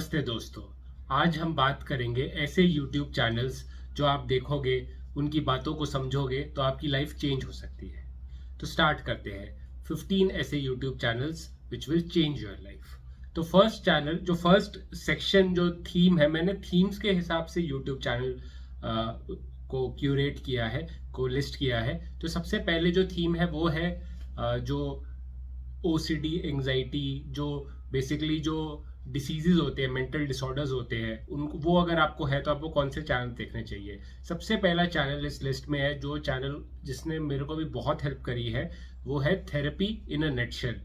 नमस्ते दोस्तों। आज हम बात करेंगे ऐसे YouTube चैनल्स जो आप देखोगे, उनकी बातों को समझोगे तो आपकी लाइफ चेंज हो सकती है। तो स्टार्ट करते हैं 15 ऐसे YouTube channels which will change your life. तो फर्स्ट चैनल, जो फर्स्ट सेक्शन, जो थीम है, मैंने थीम्स के हिसाब से YouTube चैनल को क्यूरेट किया है, को लिस्ट किया है। तो सबसे पहले जो थीम है वो है जो ओसीडी, एंजाइटी, जो बेसिकली जो डिसीजेज होते हैं, मेंटल डिसऑर्डर्स होते हैं, उनको, वो अगर आपको है तो आपको कौन से चैनल देखने चाहिए। सबसे पहला चैनल इस लिस्ट में है, जो चैनल जिसने मेरे को भी बहुत हेल्प करी है, वो है थेरेपी इन अ नटशेल।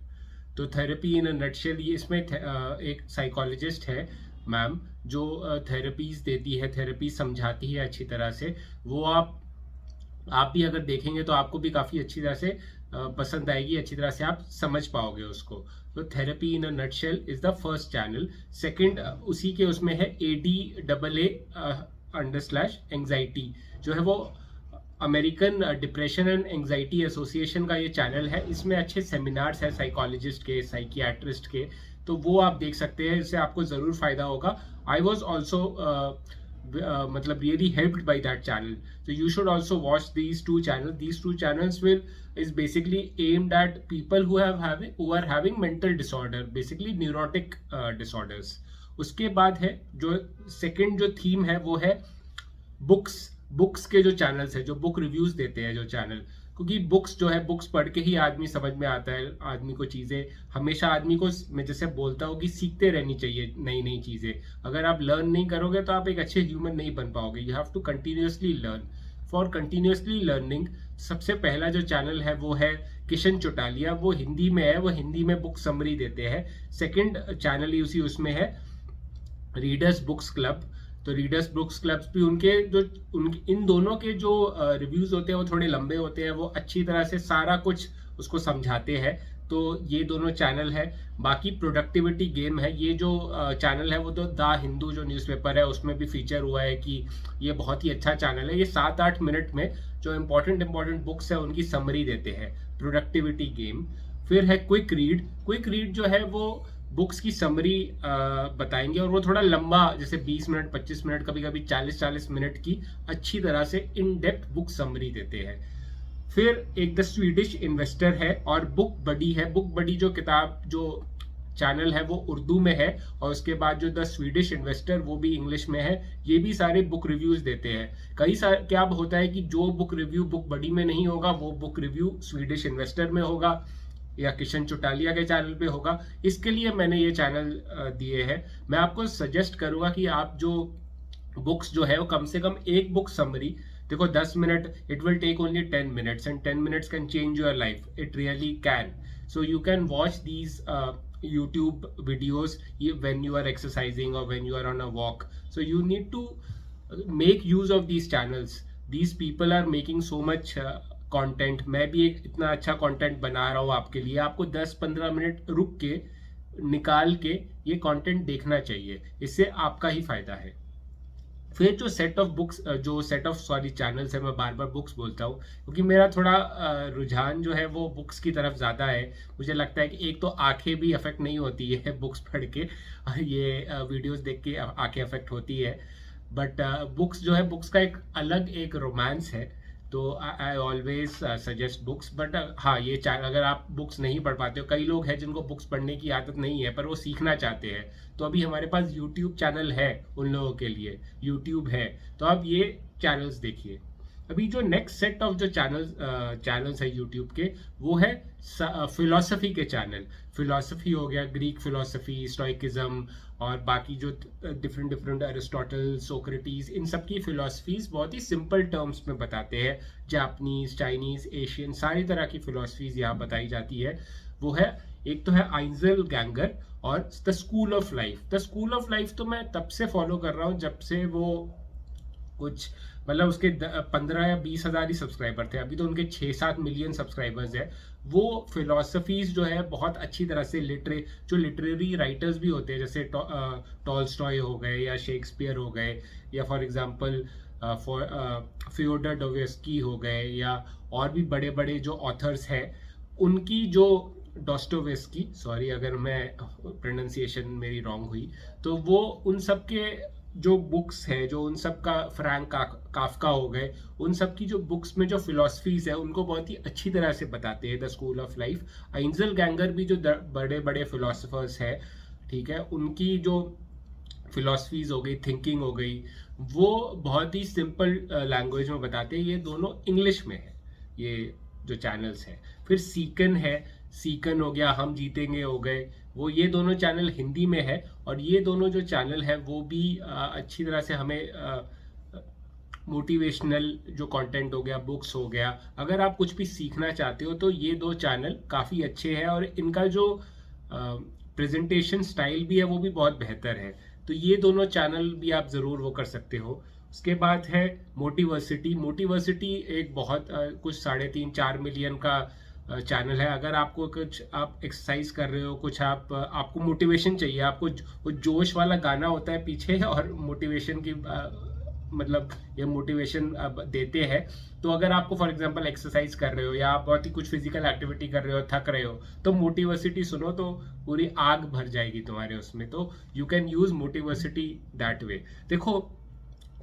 तो थेरेपी इन अ नटशेल, ये इसमें एक साइकोलॉजिस्ट है मैम, जो थेरेपीज देती है, थेरेपी समझाती है अच्छी तरह से। वो आप भी अगर देखेंगे तो आपको भी काफ़ी अच्छी तरह से पसंद आएगी, अच्छी तरह से आप समझ पाओगे उसको। तो therapy in a nutshell is the first channel. Second उसी के उसमें है ADAA एंजाइटी, जो है वो American depression and anxiety association का ये चैनल है। इसमें अच्छे सेमिनार्स हैं साइकोलॉजिस्ट के, साइकियाट्रिस्ट के, तो वो आप देख सकते हैं, इससे आपको ज़रूर फायदा होगा। आई वॉज ऑल्सो मतलब really helped by that channel, so you should also watch these two channels. These two channels will is basically aimed at people who are having mental disorder, basically neurotic disorders. उसके बाद है जो second जो theme है वो है books के जो चैनल्स है, जो बुक रिव्यूज देते हैं जो चैनल, क्योंकि बुक्स जो है, बुक्स पढ़ के ही आदमी समझ में आता है आदमी को चीज़ें। हमेशा आदमी को, मैं जैसे बोलता हूँ कि सीखते रहनी चाहिए नई नई चीज़ें। अगर आप लर्न नहीं करोगे तो आप एक अच्छे ह्यूमन नहीं बन पाओगे। You have to continuously learn. For continuously learning सबसे पहला जो चैनल है वो है किशन चौटालिया। वो हिंदी में है, वो हिंदी में बुक समरी देते हैं। सेकेंड चैनल ही उसमें है रीडर्स बुक्स क्लब। तो रीडर्स बुक्स क्लब्स भी इन दोनों के जो रिव्यूज होते हैं वो थोड़े लंबे होते हैं, वो अच्छी तरह से सारा कुछ उसको समझाते हैं। तो ये दोनों चैनल है। बाकी प्रोडक्टिविटी गेम है, ये जो चैनल है वो तो द हिंदू जो न्यूज़पेपर है उसमें भी फीचर हुआ है कि ये बहुत ही अच्छा चैनल है। ये 7-8 मिनट में जो इम्पोर्टेंट बुक्स है उनकी समरी देते हैं। Productivity game. फिर है क्विक रीड जो है वो बुक्स की समरी बताएंगे, और वो थोड़ा लंबा, जैसे 20 मिनट, 25 मिनट, कभी कभी 40-40 मिनट की अच्छी तरह से इन डेप्थ बुक समरी देते हैं। फिर एक द स्वीडिश इन्वेस्टर है, और बुक बडी है। बुक बडी जो किताब, जो चैनल है वो उर्दू में है, और उसके बाद जो द स्वीडिश इन्वेस्टर वो भी इंग्लिश में है। ये भी सारे बुक रिव्यूज देते हैं। कई सारे क्या होता है कि जो बुक रिव्यू बुक बडी में नहीं होगा, वो बुक रिव्यू स्वीडिश इन्वेस्टर में होगा या किशन चौटालिया के चैनल पे होगा। इसके लिए मैंने ये चैनल दिए हैं। मैं आपको सजेस्ट करूंगा कि आप जो बुक्स जो है वो कम से कम एक बुक समरी देखो। 10 minute, it will take only 10 minutes, and 10 minutes can change your life, it really can. So you can watch these YouTube videos when you are exercising or when you are on a walk. So you need to make use of these channels. These people are making so much content. मैं भी एक इतना अच्छा content बना रहा हूँ आपके लिए। आपको 10-15 मिनट रुक के, निकाल के ये कंटेंट देखना चाहिए, इससे आपका ही फायदा है। फिर जो सेट ऑफ चैनल्स है, मैं बार बार बुक्स बोलता हूँ क्योंकि मेरा थोड़ा रुझान जो है वो बुक्स की तरफ ज़्यादा है। मुझे लगता है कि एक तो आंखें भी अफेक्ट नहीं होती है बुक्स पढ़ के, ये वीडियोस देख के आंखें अफेक्ट होती है, बट बुक्स जो है, बुक्स का एक रोमांस है। तो I always suggest books. But हाँ, ये अगर आप बुक्स नहीं पढ़ पाते हो, कई लोग हैं जिनको बुक्स पढ़ने की आदत नहीं है पर वो सीखना चाहते हैं, तो अभी हमारे पास यूट्यूब चैनल है उन लोगों के लिए। यूट्यूब है तो आप ये चैनल्स देखिए। अभी जो नेक्स्ट सेट ऑफ जो चैनल्स है यूट्यूब के, वो है फिलोसफी के चैनल। फिलोसफी हो गया, ग्रीक फिलोसफी, स्टोइकिज्म, और बाकी जो डिफरेंट अरिस्टोटल, सोक्रेटिस, इन सब की फिलोसफीज बहुत ही सिंपल टर्म्स में बताते हैं। जापानीज, चाइनीज, एशियन, सारी तरह की फिलोसफीज यहाँ बताई जाती है। वो है, एक तो है आइंजल गैंगर और the school of life. The school of life तो मैं तब से फॉलो कर रहा हूँ जब से वो कुछ, मतलब उसके 15 या 20 हज़ार ही सब्सक्राइबर थे। अभी तो उनके 6-7 मिलियन सब्सक्राइबर्स है। वो फिलोसफीज जो है बहुत अच्छी तरह से जो लिटरेरी राइटर्स भी होते हैं, जैसे टॉल्स्टॉय हो गए या शेक्सपियर हो गए, या फॉर एग्जांपल फ्योडर डोस्टोयेव्स्की हो गए, या और भी बड़े बड़े जो ऑथर्स हैं, उनकी जो डॉस्टोवेस्की, सॉरी अगर मैं प्रोनाउंसिएशन मेरी रॉन्ग हुई, तो वो उन सब के जो बुक्स है, जो उन सब का फ्रैंक काफका हो गए, उन सब की जो बुक्स में जो फिलोसफीज है उनको बहुत ही अच्छी तरह से बताते हैं, द स्कूल ऑफ लाइफ। आइंजल गैंगर भी जो बड़े बड़े फिलोसफर्स है, ठीक है, उनकी जो फिलोसफीज हो गई, थिंकिंग हो गई, वो बहुत ही सिंपल लैंग्वेज में बताते हैं। ये दोनों इंग्लिश में है, ये जो चैनल्स हैं। फिर सीकन है, सीकन हो गया, हम जीतेंगे हो गए, वो ये दोनों चैनल हिंदी में है। और ये दोनों जो चैनल है वो भी अच्छी तरह से हमें मोटिवेशनल जो कंटेंट हो गया, बुक्स हो गया, अगर आप कुछ भी सीखना चाहते हो तो ये दो चैनल काफ़ी अच्छे हैं। और इनका जो प्रेजेंटेशन स्टाइल भी है वो भी बहुत बेहतर है। तो ये दोनों चैनल भी आप ज़रूर वो कर सकते हो। उसके बाद है मोटिवर्सिटी। मोटिवर्सिटी एक बहुत कुछ 3.5-4 मिलियन का चैनल है। अगर आपको कुछ आप एक्सरसाइज कर रहे हो, कुछ आपको मोटिवेशन चाहिए, आपको वो जोश वाला गाना होता है पीछे और मोटिवेशन की मतलब ये मोटिवेशन देते हैं। तो अगर आपको फॉर एग्जांपल एक्सरसाइज कर रहे हो या आप बहुत ही कुछ फिजिकल एक्टिविटी कर रहे हो, थक रहे हो, तो मोटिवर्सिटी सुनो तो पूरी आग भर जाएगी तुम्हारे उसमें। तो you can use Motiversity that way. देखो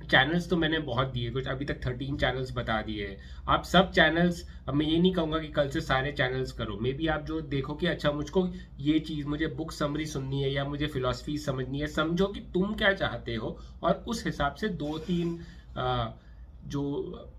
चैनल्स तो मैंने बहुत दिए, कुछ अभी तक 13 चैनल्स बता दिए हैं। आप सब चैनल्स, अब मैं ये नहीं कहूँगा कि कल से सारे चैनल्स करो, मे बी आप जो देखो कि अच्छा मुझको ये चीज़, मुझे बुक समरी सुननी है या मुझे फिलॉसफी समझनी है, समझो कि तुम क्या चाहते हो और उस हिसाब से 2-3 जो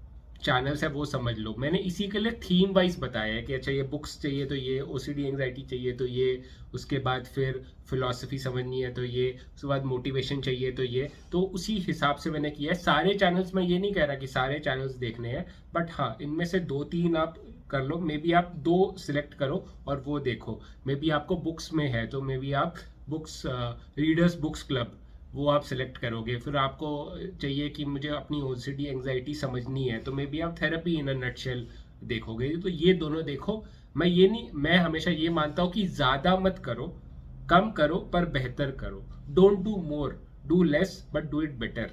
चैनल्स है वो समझ लो। मैंने इसी के लिए थीम वाइज बताया है कि अच्छा ये बुक्स चाहिए तो ये, ओसीडी एंग्जाइटी चाहिए तो ये, उसके बाद फिर फिलॉसफी समझनी है तो ये, उसके बाद मोटिवेशन चाहिए तो ये। तो उसी हिसाब से मैंने किया है। सारे चैनल्स, मैं ये नहीं कह रहा कि सारे चैनल्स देखने हैं, बट हाँ इनमें से 2-3 आप कर लो। मे बी आप 2 सिलेक्ट करो और वो देखो। मे बी आपको बुक्स में है तो मे बी आप बुक्स, रीडर्स बुक्स क्लब, वो आप सिलेक्ट करोगे। फिर आपको चाहिए कि मुझे अपनी ओसीडी एंग्जाइटी समझनी है तो मे बी आप थेरेपी इन अ नटशेल देखोगे। तो ये दोनों देखो। मैं हमेशा ये मानता हूँ कि ज़्यादा मत करो, कम करो पर बेहतर करो। Don't do more, do less but do it better.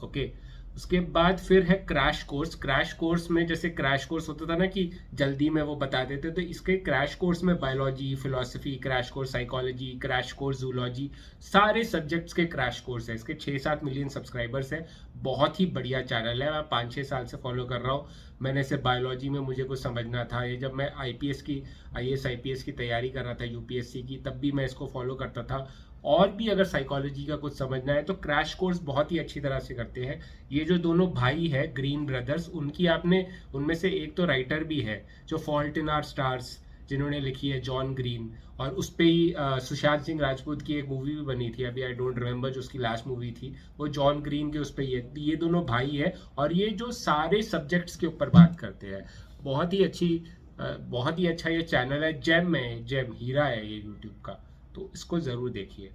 Okay. उसके बाद फिर है क्रैश कोर्स। क्रैश कोर्स में जैसे क्रैश कोर्स होता था ना कि जल्दी में वो बता देते, तो इसके क्रैश कोर्स में biology, philosophy, crash course psychology, crash course zoology, सारे सब्जेक्ट्स के क्रैश कोर्स है। इसके 6-7 मिलियन सब्सक्राइबर्स है। बहुत ही बढ़िया चैनल है, मैं 5-6 साल से फॉलो कर रहा हूँ। मैंने इसे बायोलॉजी में मुझे कुछ समझना था, ये जब मैं IAS IPS की तैयारी कर रहा था, UPSC की, तब भी मैं इसको फॉलो करता था। और भी अगर साइकोलॉजी का कुछ समझना है तो क्रैश कोर्स बहुत ही अच्छी तरह से करते हैं। ये जो दोनों भाई है ग्रीन ब्रदर्स, उनकी आपने, उनमें से एक तो राइटर भी है जो फॉल्ट इन आवर स्टार्स जिन्होंने लिखी है, जॉन ग्रीन, और उस पे ही सुशांत सिंह राजपूत की एक मूवी भी बनी थी, अभी आई डोंट रिमेम्बर जो उसकी लास्ट मूवी थी, वो जॉन ग्रीन के उस पे ये दोनों भाई है। और ये जो सारे सब्जेक्ट्स के ऊपर बात करते हैं, बहुत ही बहुत ही अच्छा ये चैनल है। जेम है, जेम हीरा है ये यूट्यूब का, तो इसको ज़रूर देखिए।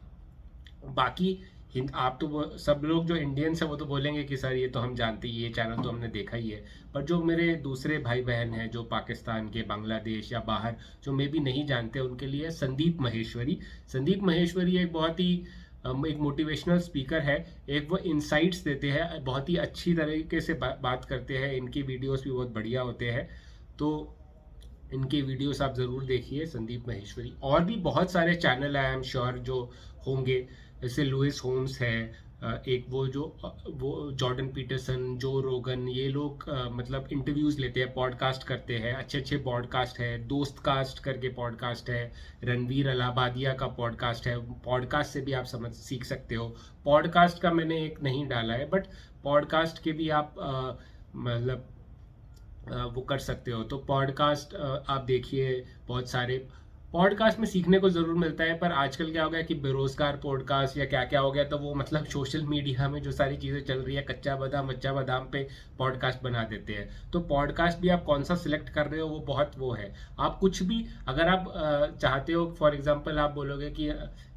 बाकी आप तो सब लोग जो इंडियंस हैं वो तो बोलेंगे कि सर ये तो हम जानते ही, ये चैनल तो हमने देखा ही है। पर जो मेरे दूसरे भाई बहन हैं जो पाकिस्तान के, बांग्लादेश या बाहर, जो मे भी नहीं जानते, उनके लिए संदीप महेश्वरी। संदीप महेश्वरी एक बहुत ही एक मोटिवेशनल स्पीकर है। एक वो इनसाइट्स देते हैं, बहुत ही अच्छी तरीके से बात करते हैं। इनकी वीडियोस भी बहुत बढ़िया होते हैं, तो इनके वीडियोस आप ज़रूर देखिए, संदीप महेश्वरी। और भी बहुत सारे चैनल हैं आई एम श्योर जो होंगे, जैसे लुइस होम्स है, एक वो जॉर्डन पीटरसन, जो रोगन, ये लोग मतलब इंटरव्यूज़ लेते हैं, पॉडकास्ट करते हैं, अच्छे अच्छे पॉडकास्ट है। दोस्त कास्ट करके पॉडकास्ट है, रणवीर अलाहाबादिया का पॉडकास्ट है। पॉडकास्ट से भी आप सीख सकते हो। पॉडकास्ट का मैंने एक नहीं डाला है, बट पॉडकास्ट के भी आप मतलब वो कर सकते हो। तो पॉडकास्ट आप देखिए, बहुत सारे पॉडकास्ट में सीखने को ज़रूर मिलता है। पर आजकल क्या हो गया कि बेरोज़गार पॉडकास्ट या क्या क्या हो गया, तो वो मतलब सोशल मीडिया में जो सारी चीज़ें चल रही है, कच्चा बादाम अच्छा बादाम पे पॉडकास्ट बना देते हैं। तो पॉडकास्ट भी आप कौन सा सिलेक्ट कर रहे हो वो बहुत वो है। आप कुछ भी अगर आप चाहते हो, फॉर एग्जांपल आप बोलोगे कि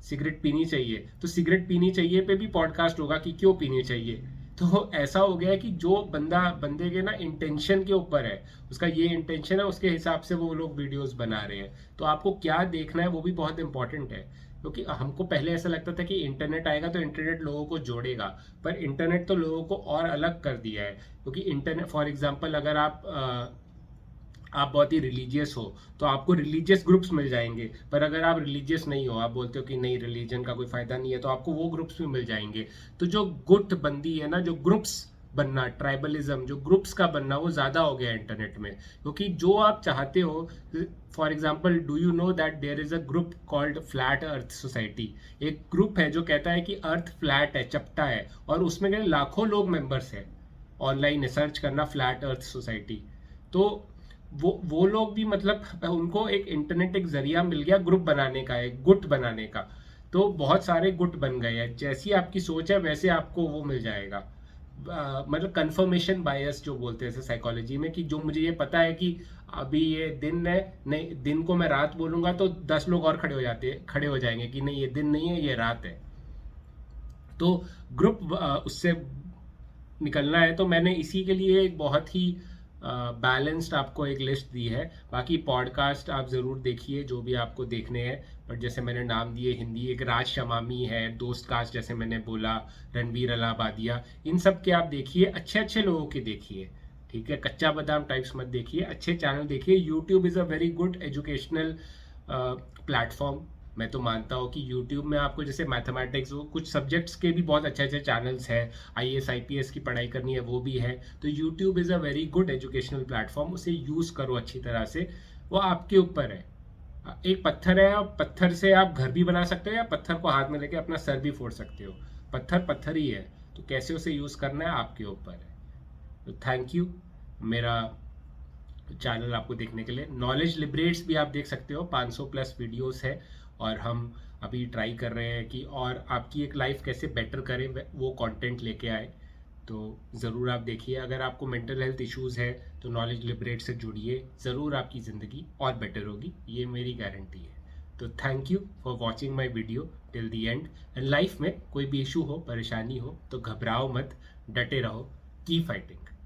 सिगरेट पीनी चाहिए, तो सिगरेट पीनी चाहिए पे भी पॉडकास्ट होगा कि क्यों पीनी चाहिए। तो ऐसा हो गया है कि जो बंदे के ना इंटेंशन के ऊपर है, उसका ये इंटेंशन है, उसके हिसाब से वो लोग वीडियोस बना रहे हैं। तो आपको क्या देखना है वो भी बहुत इंपॉर्टेंट है, क्योंकि हमको पहले ऐसा लगता था कि इंटरनेट आएगा तो इंटरनेट लोगों को जोड़ेगा, पर इंटरनेट तो लोगों को और अलग कर दिया है। क्योंकि इंटरनेट, फॉर एग्जांपल अगर आप आप बहुत ही रिलीजियस हो तो आपको रिलीजियस ग्रुप्स मिल जाएंगे, पर अगर आप रिलीजियस नहीं हो, आप बोलते हो कि नहीं रिलीजन का कोई फायदा नहीं है, तो आपको वो ग्रुप्स भी मिल जाएंगे। तो जो गुटबंदी है ना, जो ग्रुप्स बनना, ट्राइबलिज्म, जो ग्रुप्स का बनना, वो ज़्यादा हो गया इंटरनेट में, क्योंकि जो आप चाहते हो, for example do you know that there is a group called flat earth society. एक ग्रुप है जो कहता है कि अर्थ फ्लैट है, चपटा है, और उसमें लाखों लोग मेंबर्स हैं। ऑनलाइन सर्च करना फ्लैट अर्थ सोसाइटी। तो वो लोग भी मतलब उनको एक इंटरनेट एक जरिया मिल गया ग्रुप बनाने का, एक गुट बनाने का। तो बहुत सारे गुट बन गए हैं, जैसी आपकी सोच है वैसे आपको वो मिल जाएगा। मतलब कंफर्मेशन बायस जो बोलते हैं साइकोलॉजी में, कि जो मुझे ये पता है कि अभी ये दिन है, नहीं दिन को मैं रात बोलूंगा तो 10 लोग और खड़े हो जाएंगे कि नहीं ये दिन नहीं है, ये रात है। तो ग्रुप उससे निकलना है, तो मैंने इसी के लिए एक बहुत ही बैलेंस्ड आपको एक लिस्ट दी है। बाकी पॉडकास्ट आप ज़रूर देखिए जो भी आपको देखने हैं, बट जैसे मैंने नाम दिए, हिंदी एक राज शमामी है, दोस्त कास्ट जैसे मैंने बोला, रणबीर अलाहाबादिया, इन सब के आप देखिए, अच्छे अच्छे लोगों के देखिए, ठीक है, कच्चा बादाम टाइप्स मत देखिए, अच्छे चैनल देखिए। YouTube is a very good educational platform. मैं तो मानता हूँ कि YouTube में आपको जैसे मैथमेटिक्स, वो कुछ सब्जेक्ट्स के भी बहुत अच्छे अच्छे चैनल्स हैं, IAS IPS की पढ़ाई करनी है वो भी है। तो YouTube is a very good educational platform, उसे यूज़ करो अच्छी तरह से, वो आपके ऊपर है। एक पत्थर है, आप पत्थर से आप घर भी बना सकते हो, या पत्थर को हाथ में लेके अपना सर भी फोड़ सकते हो। पत्थर पत्थर ही है, तो कैसे उसे यूज़ करना है आपके ऊपर है। तो थैंक यू मेरा चैनल आपको देखने के लिए। नॉलेज लिबरेट्स भी आप देख सकते हो, 500 प्लस वीडियोस है, और हम अभी ट्राई कर रहे हैं कि और आपकी एक लाइफ कैसे बेटर करें, वो कंटेंट लेके आए। तो ज़रूर आप देखिए। अगर आपको मेंटल हेल्थ इश्यूज़ है तो नॉलेज लिबरेट से जुड़िए, ज़रूर आपकी ज़िंदगी और बेटर होगी, ये मेरी गारंटी है। तो thank you for watching my video till the and. And life में कोई भी इशू हो, परेशानी हो, तो घबराओ मत, डटे रहो, कीप फाइटिंग।